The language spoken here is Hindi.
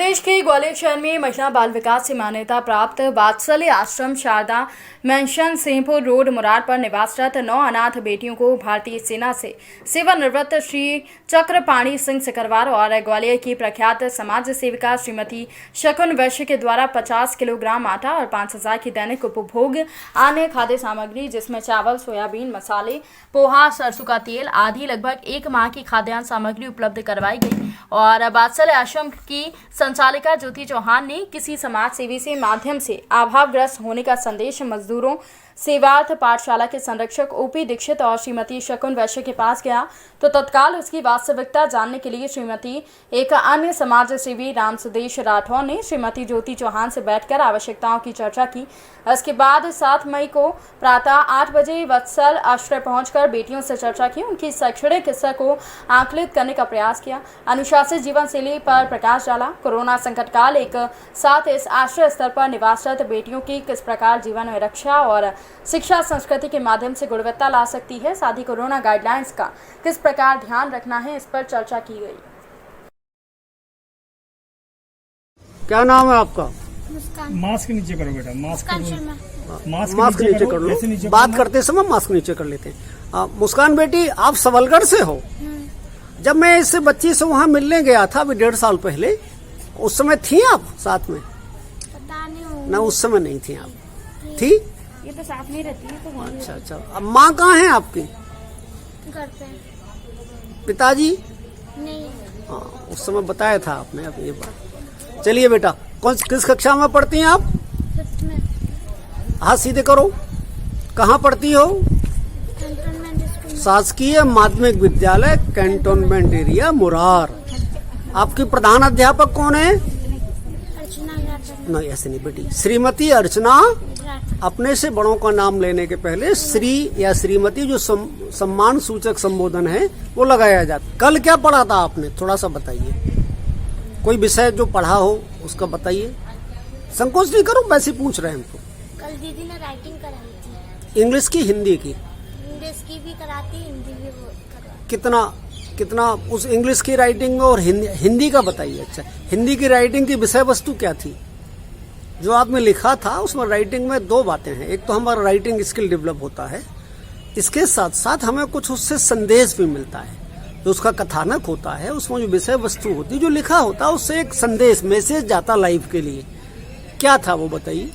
प्रदेश के ग्वालियर शहर में महिला बाल विकास से मान्यता प्राप्त वात्सल्य आश्रम शारदा मेंशन सिंहपुर रोड मुरार पर निवासरत 9 अनाथ बेटियों को भारतीय सेना से सेवानिवृत्त श्री चक्रपाणी सिंह सिकरवार और ग्वालियर की प्रख्यात समाज सेविका श्रीमती शकुन वैश्य के द्वारा 50 किलोग्राम आटा और 5000 की दैनिक उपभोग अन्य खाद्य सामग्री जिसमें चावल, सोयाबीन, मसाले, पोहा, सरसों का तेल आदि लगभग 1 माह की खाद्यान्न सामग्री उपलब्ध करवाई गई। और वात्सल्य आश्रम की संचालिका ज्योति चौहान ने किसी समाज सेवी से माध्यम से अभावग्रस्त होने का संदेश मजदूरों सेवार्थ पाठशाला के संरक्षक ओपी दीक्षित और श्रीमती शकुन वैश्य के पास गया तो तत्काल उसकी वास्तविकता जानने के लिए श्रीमती एक अन्य समाज सेवी राम सुदेश राठौर ने श्रीमती ज्योति चौहान से बैठकर आवश्यकताओं की चर्चा की। इसके बाद 7 मई को प्रातः 8 बजे वत्सल आश्रय पहुंचकर बेटियों से चर्चा की, उनकी शैक्षणिक हिस्सा को आकलित करने का प्रयास किया, अनुशासित जीवन शैली पर प्रकाश डाला। कोरोना संकट काल एक साथ इस आश्रय स्तर पर निवासरत बेटियों की किस प्रकार जीवन में रक्षा और शिक्षा संस्कृति के माध्यम से गुणवत्ता ला सकती है, साथ ही कोरोना गाइडलाइंस का किस प्रकार ध्यान रखना है, इस पर चर्चा की गई। क्या नाम है आपका? मास्क नीचे करो बेटा, मास्क नीचे कर लो। बात करते समय मास्क नीचे कर लेते हैं। मुस्कान बेटी, आप सबलगढ़ से हो? जब मैं इस बच्ची से वहाँ मिलने गया था अभी 1.5 साल पहले, उस समय थी आप साथ में? पता नहीं। ना, उस समय नहीं थी आप? थी? ये तो साथ में रहती है तो। अच्छा। अब माँ कहाँ है आपकी? घर पे। पिताजी? नहीं। हाँ, उस समय बताया था आपने अब ये बात। चलिए बेटा, किस कक्षा में पढ़ती हैं आप? 5th में। हाथ सीधे करो। कहाँ पढ़ती हो? Cantonment school. शासकीय माध्यमिक विद्यालय कैंटोनमेंट एरिया मुरार। आपकी प्रधान अध्यापक कौन है? अर्चना राठौर। नहीं, ऐसे नहीं बेटी, श्रीमती अर्चना। अपने से बड़ों का नाम लेने के पहले श्री या श्रीमती जो सम्मान सूचक संबोधन है वो लगाया जाता। कल क्या पढ़ा था आपने, थोड़ा सा बताइए। कोई विषय जो पढ़ा हो उसका बताइए, संकोच नहीं करो, वैसे पूछ रहे हैं हमको। कल दीदी ने राइटिंग कराई थी। इंग्लिश की, हिंदी की? इंग्लिश की भी कराती, हिंदी भी करवाती। कितना उस इंग्लिश की राइटिंग में और हिंदी का बताइए। अच्छा, हिंदी की राइटिंग की विषय वस्तु क्या थी? जो आपने लिखा था उसमें राइटिंग में 2 बातें हैं। एक तो हमारा राइटिंग स्किल डेवलप होता है, इसके साथ साथ हमें कुछ उससे संदेश भी मिलता है। जो उसका कथानक होता है उसमें जो विषय वस्तु होती है, जो लिखा होता है, उससे एक संदेश, मैसेज जाता लाइफ के लिए। क्या था वो बताइए।